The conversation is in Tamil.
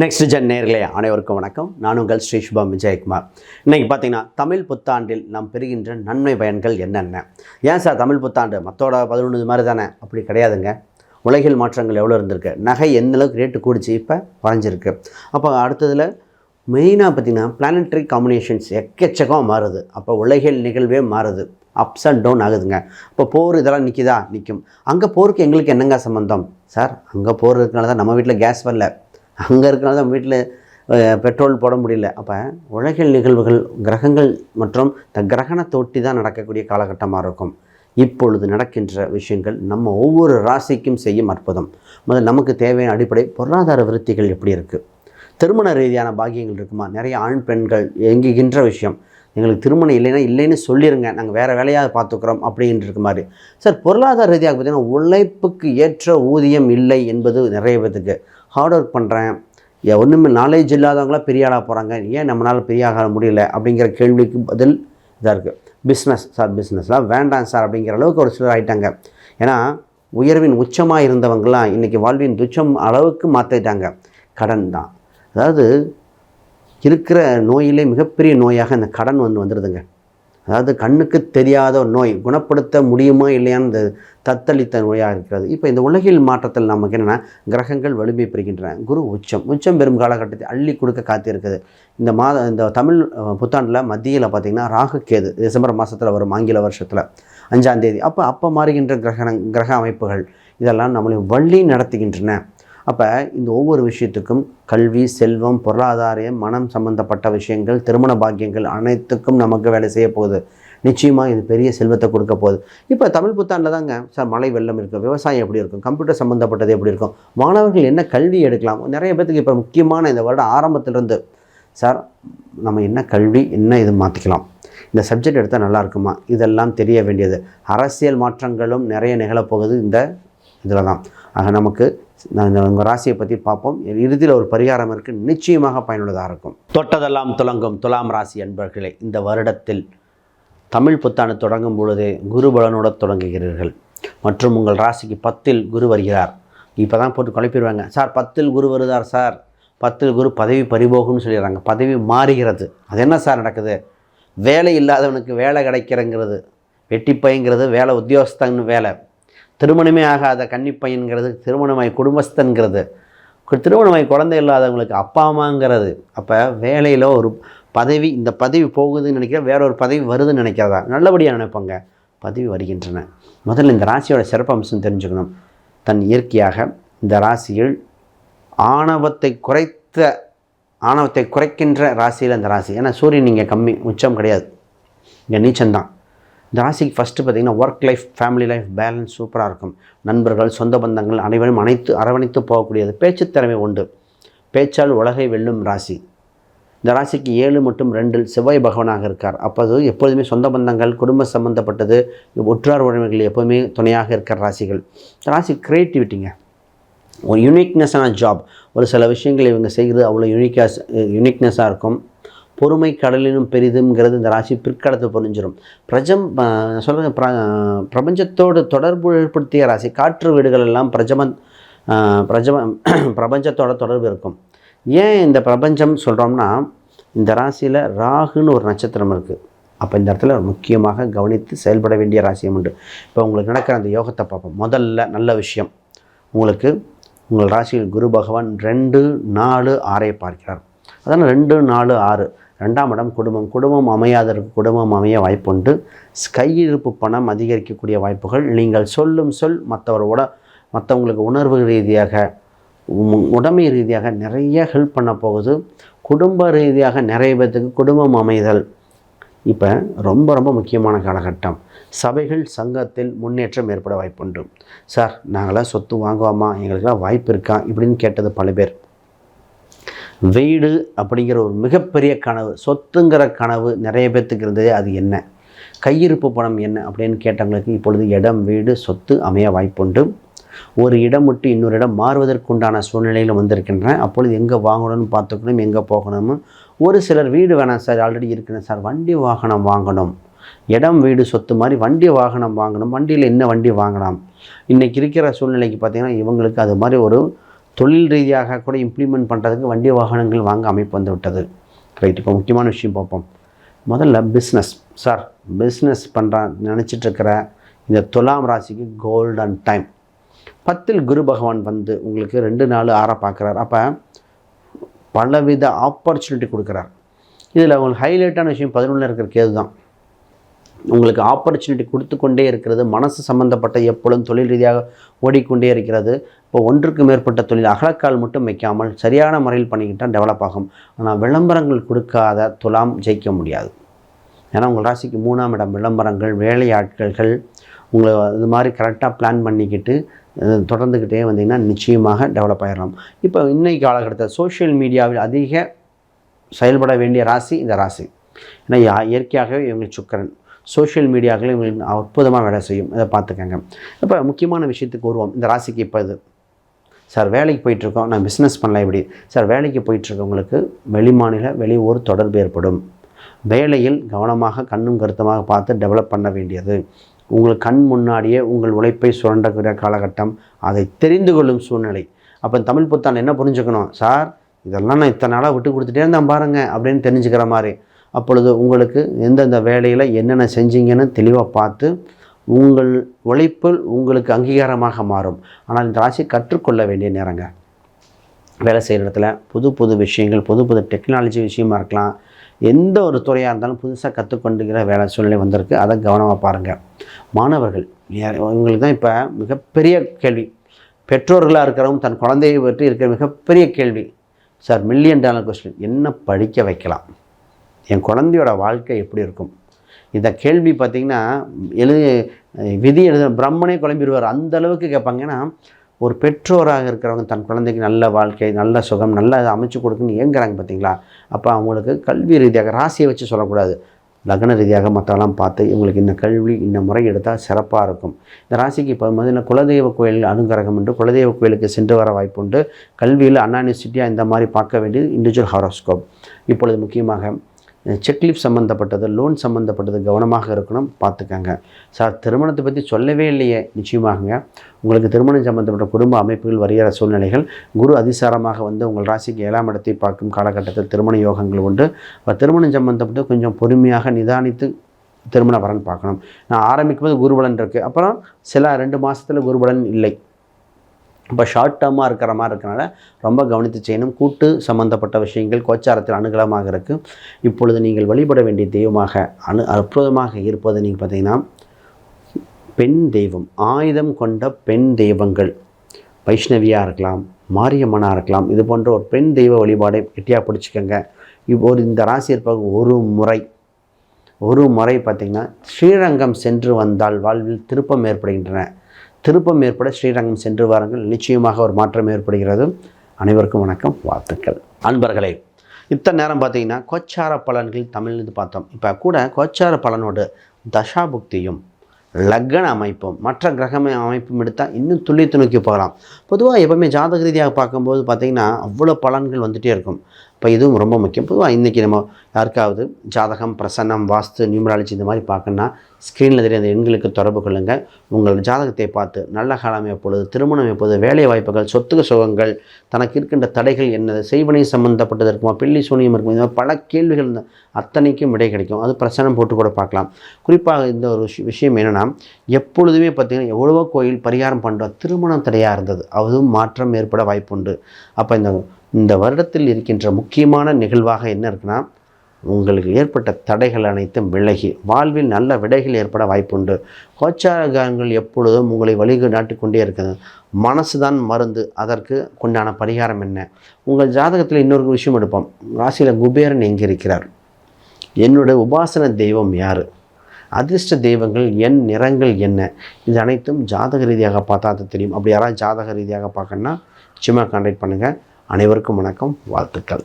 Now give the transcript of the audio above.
நெக்ஸ்ட் ஜென் நேர்களே அனைவருக்கும் வணக்கம். நான் உங்கள் ஸ்ரீ சுபம் விஜயகுமார். இன்றைக்கி பார்த்தீங்கன்னா தமிழ் புத்தாண்டில் நாம் பெறுகின்ற நன்மை பயன்கள் என்னென்ன? ஏன் சார் தமிழ் புத்தாண்டு மற்றோட 11 மாதிரி தானே? அப்படி கிடையாதுங்க. உலகில் மாற்றங்கள் எவ்வளோ இருந்திருக்கு, நகை எந்த அளவுக்கு ரேட்டு கூடிச்சு, இப்போ குறைஞ்சிருக்கு. அப்போ அடுத்ததில் மெயினாக பார்த்திங்கன்னா பிளானட்டரி காம்பினேஷன்ஸ் எக்கச்சக்கம் மாறுது. அப்போ உலகில் நிகழ்வே மாறுது, அப்ஸ் அண்ட் டவுன் ஆகுதுங்க. இப்போ போர் இதெல்லாம் நிற்கும். அங்கே போருக்கு எங்களுக்கு என்னங்க சம்மந்தம் சார்? அங்கே போர் இருக்கனால தான் நம்ம வீட்டில் கேஸ் வரல, அங்கே இருக்கனால தான் வீட்டில் பெட்ரோல் போட முடியல. அப்போ உலகில் நிகழ்வுகள் கிரகங்கள் மற்றும் கிரகணத்தை ஒட்டி தான் நடக்கக்கூடிய காலகட்டமாக இருக்கும். இப்பொழுது நடக்கின்ற விஷயங்கள் நம்ம ஒவ்வொரு ராசிக்கும் செய்யும் அற்புதம். முதல் நமக்கு தேவையான அடிப்படை பொருளாதார விருத்திகள் எப்படி இருக்குது, திருமண ரீதியான பாக்கியங்கள் இருக்குமா? நிறைய ஆண் பெண்கள் எங்குகின்ற விஷயம், எங்களுக்கு திருமணம் இல்லைன்னு சொல்லிடுங்க, நாங்கள் வேறு வேலையாக பார்த்துக்குறோம் அப்படின்ட்டு இருக்க மாதிரி. சார் பொருளாதார ரீதியாக பார்த்திங்கன்னா உழைப்புக்கு ஏற்ற ஊதியம் இல்லை என்பது நிறைய பேத்துக்கு. ஹார்ட் ஒர்க் பண்ணுறேன், ஒன்றுமே நாலேஜ் இல்லாதவங்களாம் பெரிய ஆளாக போகிறாங்க, ஏன் நம்மளால் பெரிய ஆக முடியல அப்படிங்கிற கேள்விக்கு பதில் இதாக இருக்குது. பிஸ்னஸ் சார், பிஸ்னஸ்லாம் வேண்டாம் சார் அப்படிங்கிற அளவுக்கு ஒரு சிலர் ஆகிட்டாங்க. ஏன்னா உயர்வின் உச்சமாக இருந்தவங்களாம் இன்றைக்கி வாழ்வின் துச்சம் அளவுக்கு மாற்றிட்டாங்க. கடன் தான், அதாவது இருக்கிற நோயிலே மிகப்பெரிய நோயாக இந்த கடன் வந்துடுதுங்க. அதாவது கண்ணுக்கு தெரியாத ஒரு நோய், குணப்படுத்த முடியுமா இல்லையான்னு தத்தளித்த நோயாக இருக்கிறது. இப்போ இந்த உலகில் மாற்றத்தில் நமக்கு என்னென்னா கிரகங்கள் வலிமை பெறுகின்றன. குரு உச்சம் பெறும் காலகட்டத்தை அள்ளி கொடுக்க காத்திருக்குது. இந்த தமிழ் புத்தாண்டில் மத்தியில் பார்த்திங்கன்னா ராகு கேது டிசம்பர் மாதத்தில் வரும், ஆங்கில வருஷத்தில் 5ஆம் தேதி. அப்போ மாறுகின்ற கிரக அமைப்புகள் இதெல்லாம் நம்மளை வழி நடத்துகின்றன. அப்போ இந்த ஒவ்வொரு விஷயத்துக்கும் கல்வி, செல்வம், பொருளாதாரம், மனம் சம்பந்தப்பட்ட விஷயங்கள், திருமண பாக்கியங்கள் அனைத்துக்கும் நமக்கு வேலை செய்ய போகுது. நிச்சயமாக இது பெரிய செல்வத்தை கொடுக்க போகுது. இப்போ தமிழ் புத்தாண்டில் தாங்க சார் மழை வெள்ளம் இருக்கும், விவசாயம் எப்படி இருக்கும், கம்ப்யூட்டர் சம்மந்தப்பட்டது எப்படி இருக்கும், மாணவர்கள் என்ன கல்வி எடுக்கலாம், நிறைய பேத்துக்கு இப்போ முக்கியமான இந்த வருடம் ஆரம்பத்திலிருந்து சார் நம்ம என்ன கல்வி என்ன இது மாற்றிக்கலாம், இந்த சப்ஜெக்ட் எடுத்தால் நல்லா இருக்குமா, இதெல்லாம் தெரிய வேண்டியது. அரசியல் மாற்றங்களும் நிறைய நிகழப்போகுது இந்த இதில் தான். ஆக நமக்கு உங்கள் ராசியை பற்றி பார்ப்போம். இறுதியில் ஒரு பரிகாரம் இருக்குது, நிச்சயமாக பயனுள்ளதாக இருக்கும். தொட்டதெல்லாம் துலங்கும் துலாம் ராசி அன்பர்களே, இந்த வருடத்தில் தமிழ் புத்தாண்டு தொடங்கும் பொழுதே குரு பலனோடு தொடங்குகிறீர்கள். மற்றும் உங்கள் ராசிக்கு 10ல் குரு வருகிறார். இப்போ தான் போட்டு குழப்பிடுவாங்க, சார் 10ல் குரு வருதார் சார், 10ல் குரு பதவி பறிபோகும்னு சொல்லிடுறாங்க. பதவி மாறுகிறது. அது என்ன சார் நடக்குது? வேலை இல்லாதவனுக்கு வேலை கிடைக்கிறங்கிறது, வெட்டிப்பைங்கிறது வேலை, உத்தியோகஸ்தன் வேலை, திருமணமே ஆகாத கன்னிப்பையன்கிறது திருமணமாய் குடும்பஸ்தன்கிறது, திருமணமாய் குழந்தை இல்லாதவங்களுக்கு அப்பா அம்மாங்கிறது. அப்போ வேலையில் ஒரு பதவி, இந்த பதவி போகுதுன்னு நினைக்கிற, வேற ஒரு பதவி வருதுன்னு நினைக்கிறதா நல்லபடியாக நினைப்பாங்க. பதவி வருகின்றன. முதல்ல இந்த ராசியோட சிறப்பு அம்சம் தெரிஞ்சுக்கணும். தன் இயற்கையாக இந்த ராசியில் ஆணவத்தை குறைக்கின்ற ராசியில் இந்த ராசி. ஏன்னா சூரியன் இங்கே கம்மி, உச்சம் கிடையாது, இங்கே நீச்சம்தான். இந்த ராசிக்கு ஃபஸ்ட்டு பார்த்திங்கன்னா work life, family life balance சூப்பராக இருக்கும். நண்பர்கள், சொந்த பந்தங்கள் அனைவரும் அரவணைத்து போகக்கூடியது. பேச்சு திறமை உண்டு, பேச்சால் உலகை வெல்லும் ராசி. இந்த ராசிக்கு 7 மற்றும் 2 செவ்வாய் பகவானாக இருக்கார். அப்போது எப்பொழுதுமே சொந்த பந்தங்கள், குடும்ப சம்மந்தப்பட்டது, உற்றார் உறவினர்கள் எப்போதுமே துணையாக இருக்கிற ராசிகள். இந்த ராசி க்ரியேட்டிவிட்டிங்க, ஒரு யூனிக்னஸான ஜாப். ஒரு சில விஷயங்கள் இவங்க செய்கிறது அவ்வளோ யூனிக்னஸாக இருக்கும். பொறுமை கடலினும் பெரிதுங்கிறது இந்த ராசி பிற்காலத்தை புரிஞ்சிடும். பிரபஞ்சத்தோடு தொடர்பு ஏற்படுத்திய ராசி. காற்று வீடுகள் எல்லாம் பிரபஞ்சத்தோட தொடர்பு இருக்கும். ஏன் இந்த பிரபஞ்சம் சொல்கிறோம்னா, இந்த ராசியில் ராகுன்னு ஒரு நட்சத்திரம் இருக்குது. அப்போ இந்த இடத்துல முக்கியமாக கவனித்து செயல்பட வேண்டிய ராசியம் உண்டு. இப்போ உங்களுக்கு நடக்கிற அந்த யோகத்தை பார்ப்போம். முதல்ல நல்ல விஷயம், உங்களுக்கு உங்கள் ராசியில் குரு பகவான் 2, 4, 6 பார்க்கிறார். அதனால் 2, 4, 6 2ஆம் இடம் குடும்பம் அமையாதற்கு குடும்பம் அமைய வாய்ப்புண்டு. கையிருப்பு பணம் அதிகரிக்கக்கூடிய வாய்ப்புகள். நீங்கள் சொல்லும் சொல் மற்றவங்களுக்கு உணர்வு ரீதியாக, உடைமை ரீதியாக நிறைய ஹெல்ப் பண்ண போகுது. குடும்ப ரீதியாக நிறைய பேர்த்துக்கு குடும்பம் அமைதல் இப்போ ரொம்ப ரொம்ப முக்கியமான காலகட்டம். சபைகள், சங்கத்தில் முன்னேற்றம் ஏற்பட வாய்ப்புண்டு. சார் நாங்களாம் சொத்து வாங்குவோமா, எங்களுக்கெல்லாம் வாய்ப்பு இருக்கா இப்படின்னு கேட்டது பல பேர். வீடு அப்படிங்கிற ஒரு மிகப்பெரிய கனவு, சொத்துங்கிற கனவு நிறைய பேர்த்துக்கு இருந்தது. அது என்ன, கையிருப்பு பணம் என்ன அப்படின்னு கேட்டவங்களுக்கு இப்பொழுது இடம், வீடு, சொத்து அமைய வாய்ப்புண்டு. ஒரு இடம் விட்டு இன்னொரு இடம் மாறுவதற்குண்டான சூழ்நிலையில் வந்திருக்கின்றன. அப்பொழுது எங்கே வாங்கணும்னு பார்த்துக்கணும், எங்கே போகணும்னு. ஒரு சிலர் வீடு வேணாம் சார், ஆல்ரெடி இருக்கிறேன் சார், வண்டி வாகனம் வாங்கணும். இடம், வீடு, சொத்து மாதிரி வண்டி வாகனம் வாங்கணும். வண்டியில் என்ன வண்டி வாங்கலாம்? இன்றைக்கி இருக்கிற சூழ்நிலைக்கு பார்த்திங்கன்னா இவங்களுக்கு அது மாதிரி ஒரு தொழில் ரீதியாக கூட இம்ப்ளிமெண்ட் பண்ணுறதுக்கு வண்டி வாகனங்கள் வாங்க அமைப்பு வந்து விட்டது. ரைட். இப்போ முக்கியமான விஷயம் பார்ப்போம். முதல்ல பிஸ்னஸ். சார் பிஸ்னஸ் நினச்சிட்ருக்கிற இந்த துலாம் ராசிக்கு கோல்டன் டைம். 10ல் குரு பகவான் வந்து உங்களுக்கு 2 4 6 பார்க்குறார். அப்போ பலவித ஆப்பர்ச்சுனிட்டி கொடுக்குறார். இதில் உங்களுக்கு ஹைலைட்டான விஷயம் 11ல் இருக்கிற கேது தான். உங்களுக்கு ஆப்பர்ச்சுனிட்டி கொடுத்து கொண்டே இருக்கிறது. மனசு சம்மந்தப்பட்ட எப்பொழுதும் தொழில் ரீதியாக ஓடிக்கொண்டே இருக்கிறது. இப்போ ஒன்றுக்கு மேற்பட்ட தொழில் அகலக்கால் மட்டும் வைக்காமல் சரியான முறையில் பண்ணிக்கிட்டால் டெவலப் ஆகும். ஆனால் விளம்பரங்கள் கொடுக்காத துலாம் ஜெயிக்க முடியாது. ஏன்னா உங்கள் ராசிக்கு 3ஆம் இடம் விளம்பரங்கள், வேலையாட்கள், உங்களை இது மாதிரி கரெக்டாக பிளான் பண்ணிக்கிட்டு தொடர்ந்துக்கிட்டே வந்தீங்கன்னா நிச்சயமாக டெவலப் ஆகிடலாம். இப்போ இன்றைக்கி காலகட்டத்தில் சோஷியல் மீடியாவில் அதிக செயல்பட வேண்டிய ராசி இந்த ராசி. ஏன்னா இயற்கையாகவே இவங்களுக்கு சுக்கிரன் சோஷியல் மீடியாக்களை இவங்களுக்கு அற்புதமாக வேலை செய்யும். இதை பார்த்துக்கங்க. இப்போ முக்கியமான விஷயத்துக்கு வருவோம். இந்த ராசிக்கு இப்போ இது சார் வேலைக்கு போயிட்டுருக்கோம், நான் பிஸ்னஸ் பண்ணலாம். இப்படி சார் வேலைக்கு போயிட்டுருக்கவங்களுக்கு வெளிமாநில வெளியூர் தொடர்பு ஏற்படும். வேலையில் கவனமாக கண்ணும் கருத்துமாக பார்த்து டெவலப் பண்ண வேண்டியது. உங்களுக்கு கண் முன்னாடியே உங்கள் உழைப்பை சுரண்டக்கூடிய காலகட்டம், அதை தெரிந்து கொள்ளும் சூழ்நிலை. அப்போ தமிழ் புத்தாண்டு என்ன புரிஞ்சுக்கணும், சார் இதெல்லாம் நான் இத்தனை நாளாக விட்டு கொடுத்துட்டே இருந்தேன் பாருங்கள் அப்படின்னு தெரிஞ்சுக்கிற மாதிரி. அப்பொழுது உங்களுக்கு எந்தெந்த வேலையில் என்னென்ன செஞ்சீங்கன்னு தெளிவாக பார்த்து உங்கள் உழைப்பில் உங்களுக்கு அங்கீகாரமாக மாறும். ஆனால் இந்த ராசி கற்றுக்கொள்ள வேண்டிய நேரங்க. வேலை செய்கிற இடத்துல புது புது விஷயங்கள், புது புது டெக்னாலஜி விஷயமா இருக்கலாம், எந்த ஒரு துறையாக இருந்தாலும் புதுசாக கற்றுக்கொண்டுக்கிற வேலை சூழ்நிலை வந்திருக்கு. அதை கவனமாக பாருங்கள். மாணவர்கள் இவங்களுக்கு தான் இப்போ மிகப்பெரிய கேள்வி. பெற்றோர்களாக இருக்கிறவங்க தன் குழந்தையை பற்றி இருக்கிற மிகப்பெரிய கேள்வி, சார் $1,000,000 கொஸ்டின், என்ன படிக்க வைக்கலாம், என் குழந்தையோட வாழ்க்கை எப்படி இருக்கும்? இந்த கேள்வி பார்த்திங்கன்னா விதி எழுத பிரம்மனே குழம்பிடுவார். அந்த அளவுக்கு கேட்பாங்க. ஏன்னா ஒரு பெற்றோராக இருக்கிறவங்க தன் குழந்தைக்கு நல்ல வாழ்க்கை, நல்ல சுகம், நல்ல அமைச்சு கொடுக்குன்னு ஏங்குறாங்க பார்த்தீங்களா. அப்போ அவங்களுக்கு கல்வி ரீதியாக ராசியை வச்சு சொல்லக்கூடாது, லக்ன ரீதியாக மற்றெல்லாம் பார்த்து இவங்களுக்கு இந்த கல்வி இந்த முறை எடுத்தால் சிறப்பாக இருக்கும். இந்த ராசிக்கு இப்போ முதல்ல குலதெய்வ கோயில் அனுகிரகம் என்று குலதெய்வ கோயிலுக்கு சென்று வர வாய்ப்புண்டு. கல்வியில் அண்ணா யூனிவர்சிட்டியாக இந்த மாதிரி பார்க்க வேண்டியது இண்டிவிஜுவல் ஹாரோஸ்கோப். இப்பொழுது முக்கியமாக செக்லீஃப் சம்மந்தப்பட்டது, லோன் சம்மந்தப்பட்டது கவனமாக இருக்கணும், பார்த்துக்கங்க. சார் திருமணத்தை பற்றி சொல்லவே இல்லையே. நிச்சயமாகங்க உங்களுக்கு திருமணம் சம்மந்தப்பட்ட குடும்ப அமைப்புகள் வருகிற சூழ்நிலைகள், குரு அதிசாரமாக வந்து உங்கள் ராசிக்கு 7ஆம் இடத்தை பார்க்கும் காலகட்டத்தில் திருமண யோகங்கள் உண்டு. திருமணம் சம்மந்தப்பட்டு கொஞ்சம் பொறுமையாக நிதானித்து திருமண வரன் பார்க்கணும். நான் ஆரம்பிக்கும் போது குருபலன் இருக்குது, அப்புறம் சில 2 மாதத்தில் குருபலன் இல்லை. இப்போ ஷார்ட் டேர்மாக இருக்கிற மாதிரி இருக்கிறனால ரொம்ப கவனித்து செய்யணும். கூட்டு சம்மந்தப்பட்ட விஷயங்கள் கோச்சாரத்தில் அனுகூலமாக இருக்குது. இப்பொழுது நீங்கள் வழிபட வேண்டிய தெய்வமாக அற்புதமாக இருப்பது நீங்கள் பார்த்தீங்கன்னா பெண் தெய்வம், ஆயுதம் கொண்ட பெண் தெய்வங்கள், வைஷ்ணவியாக இருக்கலாம், மாரியம்மனாக இருக்கலாம். இது போன்ற ஒரு பெண் தெய்வ வழிபாடை கெட்டியாக பிடிச்சிக்கோங்க. இந்த ராசி இருப்பவங்க ஒரு முறை பார்த்திங்கன்னா ஸ்ரீரங்கம் சென்று வந்தால் வாழ்வில் திருப்பம் ஏற்படுகின்றன. திருப்பம் ஏற்பட ஸ்ரீரங்கம் சென்று வாருங்கள், நிச்சயமாக ஒரு மாற்றம் ஏற்படுகிறது. அனைவருக்கும் வணக்கம், வாழ்த்துக்கள். அன்பர்களே, இத்தனை நேரம் பார்த்தீங்கன்னா கோச்சார பலன்கள் தமிழ்ந்து பார்த்தோம். இப்போ கூட கோச்சார பலனோடு தசாபுக்தியும் லக்ன அமைப்பும் மற்ற கிரக அமைப்பும் எடுத்தால் இன்னும் துல்லியத்தை நோக்கி போகலாம். பொதுவாக எப்போவுமே ஜாதக ரீதியாக பார்க்கும்போது பார்த்திங்கன்னா அவ்வளோ பலன்கள் வந்துகிட்டே இருக்கும். இப்போ இதுவும் ரொம்ப முக்கியம். பொதுவாக இன்றைக்கி நம்ம யாருக்காவது ஜாதகம், பிரசன்னம், வாஸ்து, நியூமராலஜி இந்த மாதிரி பார்க்கணுன்னா ஸ்க்ரீனில் தெரிய அந்த எண்களுக்கு தொடர்பு கொள்ளுங்கள். உங்கள் ஜாதகத்தை பார்த்து நல்ல காலம் எப்பொழுது, திருமணம் எப்போது, வேலை வாய்ப்புகள், சொத்துக்கு சுகங்கள், தனக்கு இருக்கின்ற தடைகள் என்னது, செய்வனை சம்மந்தப்பட்டது இருக்குமா, பில்லி சூனியம் இருக்குமா, இந்த மாதிரி பல கேள்விகள் அத்தனைக்கும் விடை கிடைக்கும். அது பிரசனம் போட்டு கூட பார்க்கலாம். குறிப்பாக இந்த ஒரு விஷயம் என்னென்னா, எப்பொழுதுமே பார்த்திங்கன்னா எவ்வளவோ கோயில் பரிகாரம் பண்ணுறோம், திருமணம் தடையாக இருந்தது, அதுவும் மாற்றம் ஏற்பட வாய்ப்புண்டு. அப்போ இந்த வருடத்தில் இருக்கின்ற முக்கியமான நிகழ்வாக என்ன இருக்குன்னா, உங்களுக்கு ஏற்பட்ட தடைகள் அனைத்தும் விலகி வாழ்வில் நல்ல விடைகள் ஏற்பட வாய்ப்புண்டு. கோச்சாரங்கள் எப்பொழுதும் உங்களை வழிநாட்டிக்கொண்டே இருக்குது. மனசு தான் மருந்து, அதற்கு கொண்டான பரிகாரம் என்ன? உங்கள் ஜாதகத்தில் இன்னொரு விஷயம் எடுப்போம். ராசியில் குபேரன் எங்கே இருக்கிறார், என்னுடைய உபாசன தெய்வம் யார், அதிர்ஷ்ட தெய்வங்கள் என் நிறங்கள் என்ன, இது அனைத்தும் ஜாதக ரீதியாக பார்த்தா அது தெரியும். அப்படி யாராவது ஜாதக ரீதியாக பார்க்கணுன்னா நிச்சயமாக கான்டாக்ட் பண்ணுங்கள். அனைவருக்கும் வணக்கம், வாழ்த்துக்கள்.